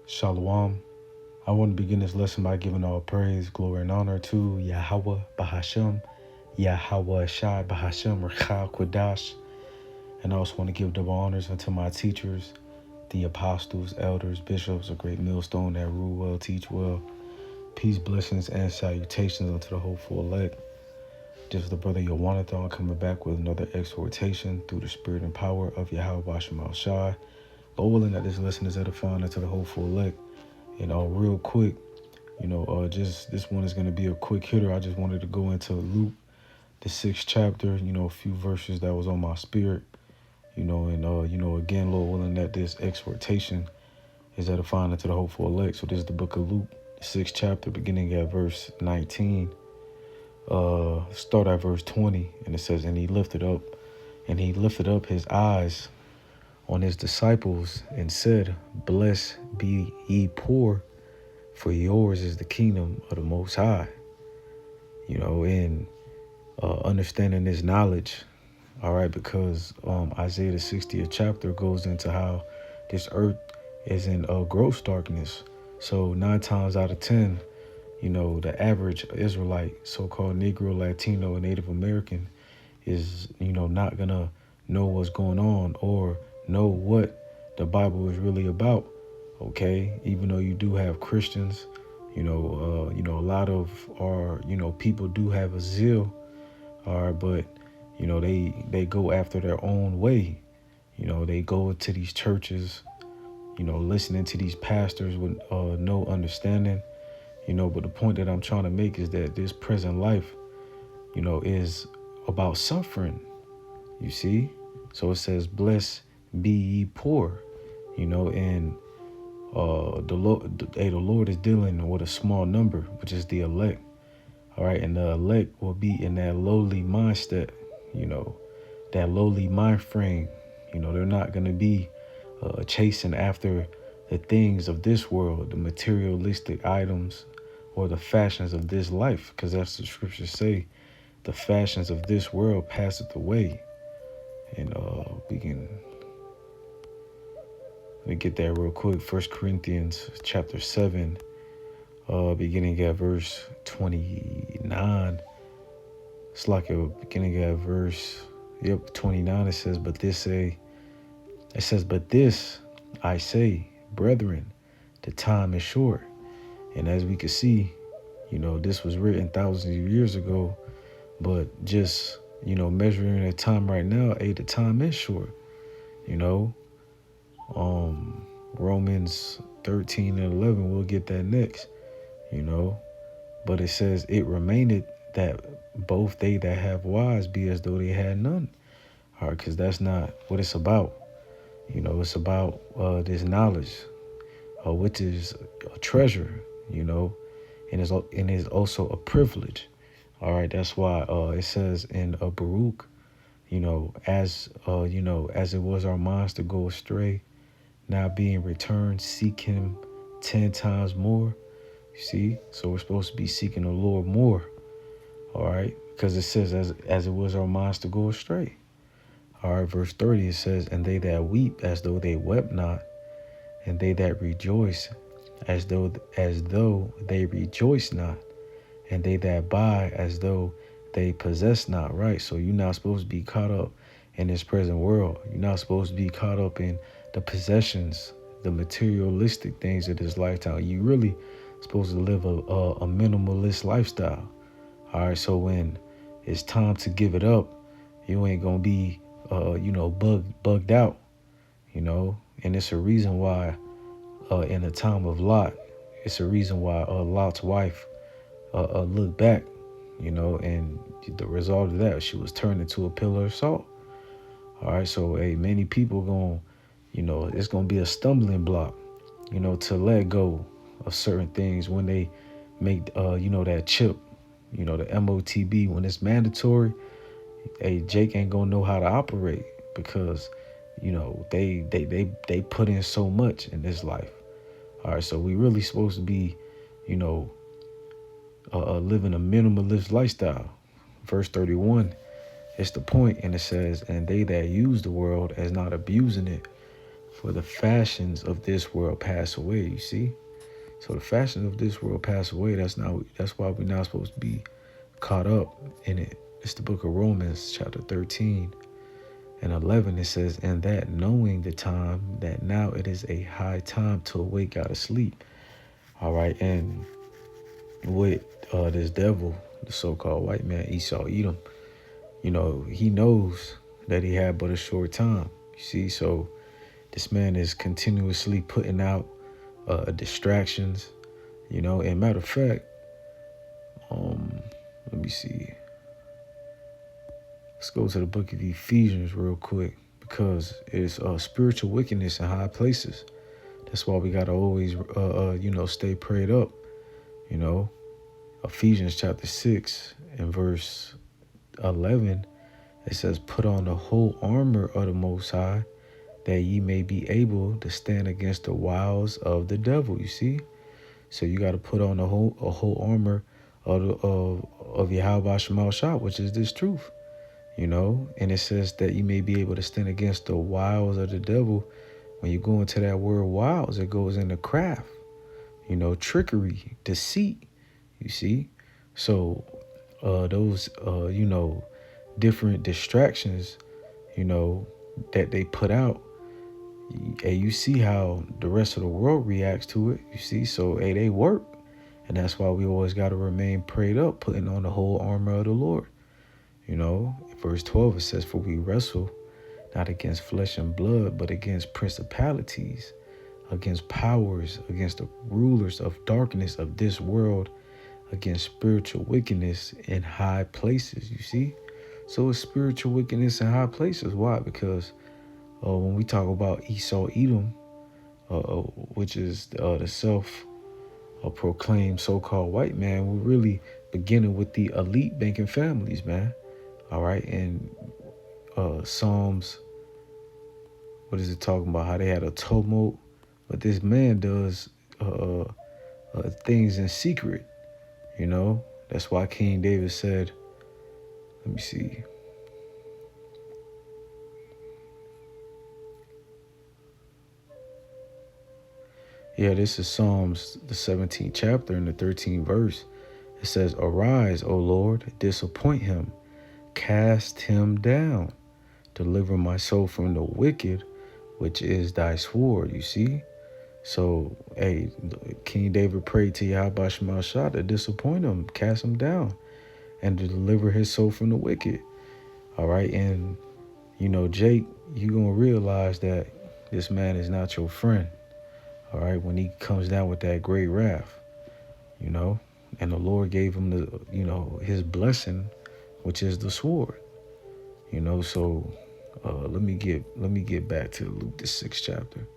Shalom. I want to begin this lesson by giving all praise, glory, and honor to Yahweh Bahashem, Yahweh Shai Bahashem, Rechal Quadash. And I also want to give double honors unto my teachers, the apostles, elders, bishops, a great millstone that rule well, teach well. Peace, blessings, and salutations unto the hopeful elect. This is the brother Yawanathan coming back with another exhortation through the spirit and power of Yahweh Bashem Shai. Lord willing that this lesson is edifying unto the hopeful elect. And real quick, just this one is going to be a quick hitter. I just wanted to go into Luke, the 6th chapter, a few verses that was on my spirit, and again, Lord willing that this exhortation is edifying unto the hopeful elect. So this is the book of Luke, the 6th chapter, beginning at verse 19, start at verse 20. And it says, and he lifted up his eyes on his disciples and said, blessed be ye poor, for yours is the kingdom of the Most High. In understanding this knowledge, all right, because Isaiah the 60th chapter goes into how this earth is in gross darkness. So 9 times out of 10, the average Israelite, so-called Negro, Latino, and Native American is, not gonna know what's going on or know what the Bible is really about. Okay, even though you do have Christians, a lot of our, people do have a zeal, all right, but they go after their own way. They go to these churches, listening to these pastors with no understanding. But the point that I'm trying to make is that this present life, is about suffering. You see, so it says, "Blessed be ye poor," and the Lord is dealing with a small number, which is the elect. All right, and the elect will be in that lowly mindset, that lowly mind frame. They're not going to be chasing after the things of this world, the materialistic items or the fashions of this life, because that's the scriptures say, the fashions of this world passeth away. And let me get that real quick. 1 Corinthians chapter 7, beginning at verse 29. It's like beginning at verse 29. It says, but this I say, brethren, the time is short. And as we can see, this was written thousands of years ago, but just, measuring the time right now, the time is short. Romans 13 and 11, we'll get that next, but it says, it remaineth that both they that have wives be as though they had none. All right, because that's not what it's about. It's about this knowledge, which is a treasure, and is also a privilege. All right, that's why it says in Baruch, as it was our minds to go astray, now being returned, seek him 10 times more. You see, so we're supposed to be seeking the Lord more. All right, because it says as it was our minds to go astray. All right, verse 30, it says, and they that weep as though they wept not, and they that rejoice as though they rejoice not, and they that buy as though they possess not. Right, so you're not supposed to be caught up in this present world. You're not supposed to be caught up in the possessions, the materialistic things of this lifetime. You really supposed to live a minimalist lifestyle. All right, so when it's time to give it up, you ain't gonna be bugged out, and it's a reason why in the time of Lot, it's a reason why Lot's wife looked back, and the result of that, she was turned into a pillar of salt. All right, so many people it's gonna be a stumbling block, to let go of certain things when they make that chip, the MOTB, when it's mandatory. Jake ain't gonna know how to operate because they put in so much in this life. All right, so we really supposed to be living a minimalist lifestyle. Verse 31, it's the point, and it says, and they that use the world as not abusing it, For the fashions of this world pass away, you see? So the fashions of this world pass away. That's why we're not supposed to be caught up in it. It's the book of Romans, chapter 13 and 11. It says, and that knowing the time, that now it is a high time to awake out of sleep. All right. And with this devil, the so-called white man, Esau Edom, he knows that he had but a short time. You see, so this man is continuously putting out distractions, and matter of fact, let me see. Let's go to the book of Ephesians real quick, because it's spiritual wickedness in high places. That's why we got to always, stay prayed up. Ephesians chapter 6 and verse 11, it says, put on the whole armor of the Most High, that ye may be able to stand against the wiles of the devil. You see? So you got to put on a whole armor of Yahweh Shema Shah, which is this truth. And it says that you may be able to stand against the wiles of the devil. When you go into that word wiles, it goes into craft, trickery, deceit, you see? So those, different distractions, that they put out, and you see how the rest of the world reacts to it, you see? So, they work. And that's why we always got to remain prayed up, putting on the whole armor of the Lord. Verse 12, it says, for we wrestle not against flesh and blood, but against principalities, against powers, against the rulers of darkness of this world, against spiritual wickedness in high places, you see? So it's spiritual wickedness in high places. Why? Because when we talk about Esau Edom, which is the self-proclaimed so-called white man, we're really beginning with the elite banking families, man. All right. And Psalms, what is it talking about? How they had a tumult. But this man does things in secret, That's why King David said, let me see. Yeah, this is Psalms, the 17th chapter and the 13th verse. It says, arise, O Lord, disappoint him, cast him down, deliver my soul from the wicked, which is thy sword, you see? So, King David prayed to Yahweh Shema Shah to disappoint him, cast him down, and to deliver his soul from the wicked. All right, and, Jake, you're going to realize that this man is not your friend. All right, when he comes down with that great wrath, and the Lord gave him his blessing, which is the sword, so let me get back to Luke, the 6th chapter.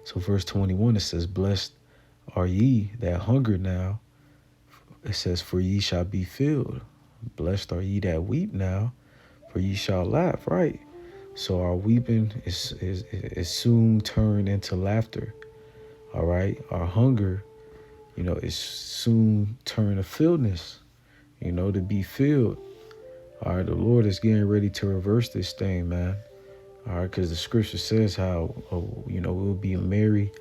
So verse 21, it says, blessed are ye that hunger now. It says, for ye shall be filled. Blessed are ye that weep now, for ye shall laugh, right? So our weeping is soon turned into laughter. All right. Our hunger, is soon turned to filledness, to be filled. All right. The Lord is getting ready to reverse this thing, man. All right. Because the scripture says how, we'll be merry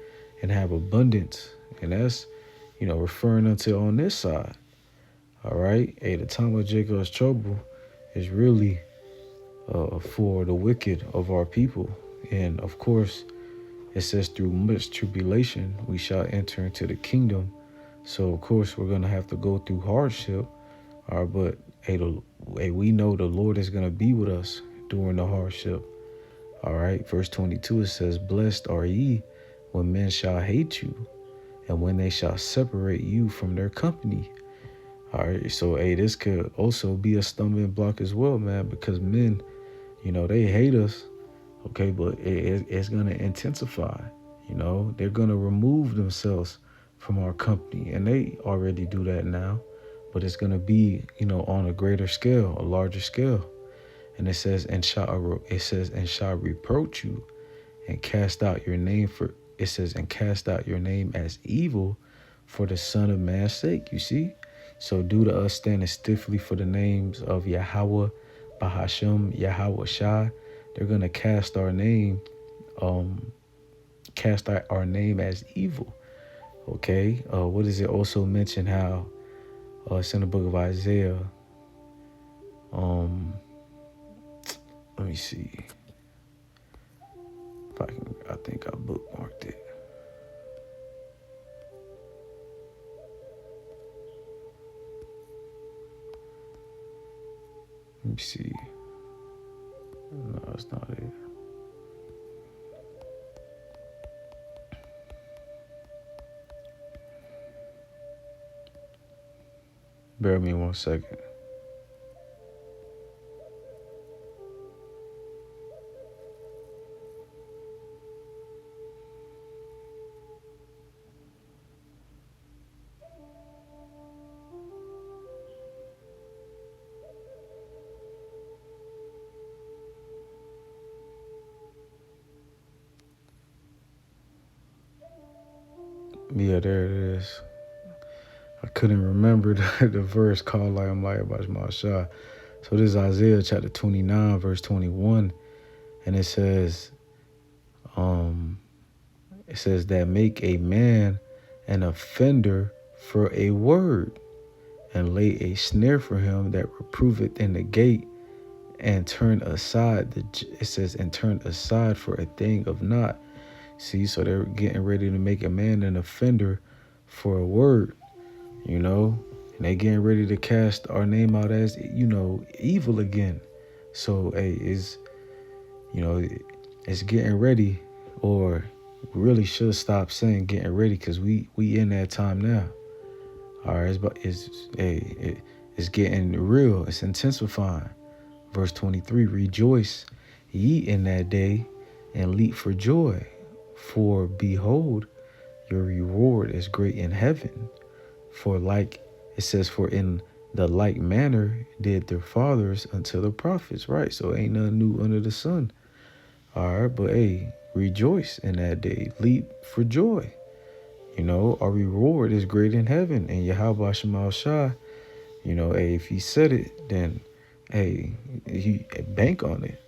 and have abundance. And that's, referring unto on this side. All right. The time of Jacob's trouble is really for the wicked of our people. And of course, it says through much tribulation, we shall enter into the kingdom. So, of course, we're going to have to go through hardship. All right, but we know the Lord is going to be with us during the hardship. All right, verse 22, it says, blessed are ye when men shall hate you, and when they shall separate you from their company. All right, so, this could also be a stumbling block as well, man, because men, they hate us. Okay, but it's going to intensify. They're going to remove themselves from our company, and they already do that now, but it's going to be, on a greater scale, a larger scale. And it says, and shall reproach you and cast out your name and cast out your name as evil for the Son of Man's sake. You see? So due to us standing stiffly for the names of Yahweh, Bahashem, Yahweh Shai, they're going to cast our name cast our name as evil. Okay. What does it also mention how it's in the book of Isaiah? Let me see if I think I bookmarked it. Let me see. No, that's not it. Bear with me 1 second. Yeah, there it is. I couldn't remember the verse called like I'm like about my shot. So this is Isaiah chapter 29, verse 21. And it says that make a man an offender for a word, and lay a snare for him that reproveth in the gate, and turn aside and turn aside for a thing of naught. See, so they're getting ready to make a man an offender for a word, and they getting ready to cast our name out as, evil again. So, hey, it's getting ready, or we really should stop saying getting ready, because we in that time now. All right, it's getting real. It's intensifying. Verse 23, rejoice ye in that day, and leap for joy. For behold, your reward is great in heaven. For in the like manner did their fathers unto the prophets. Right, so ain't nothing new under the sun. All right, but hey, rejoice in that day. Leap for joy. Our reward is great in heaven. And Yahweh Shema Shah, hey, if he said it, then, hey, he bank on it.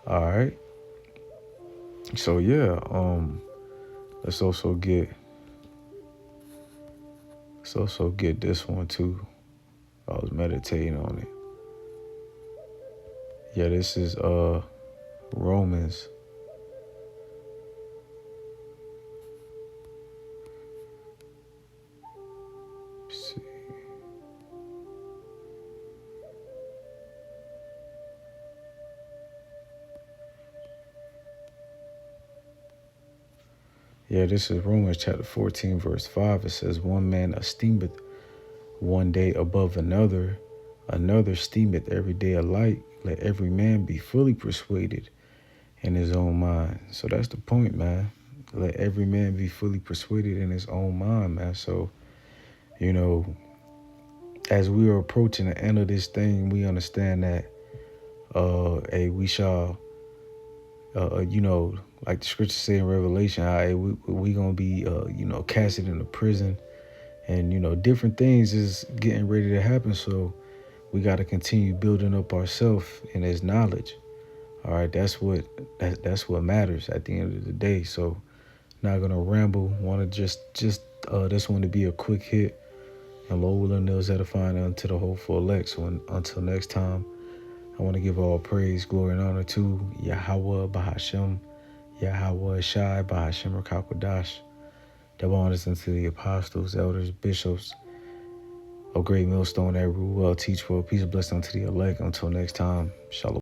All right. So, yeah, let's also get this one, too. I was meditating on it. Yeah, this is Romans. Let's see. Yeah, this is Romans chapter 14, verse 5. It says, one man esteemeth one day above another esteemeth every day alike. Let every man be fully persuaded in his own mind. So that's the point, man. Let every man be fully persuaded in his own mind, man. So, as we are approaching the end of this thing, we understand that, we shall, like the scriptures say in Revelation, we gonna be, casted into prison, and different things is getting ready to happen. So we got to continue building up ourselves in His knowledge. All right, that's what matters at the end of the day. So, not gonna ramble. Want to just this one to be a quick hit, and Lord willing, those edifying unto the hopeful elect. So until next time, I want to give all praise, glory, and honor to Yahweh Bahashem, Yahweh Shai Bahashem Rakakwadash. Double honors unto the apostles, elders, bishops of Great Millstone that rule well, teach well, peace and blessing unto the elect. Until next time, shalom.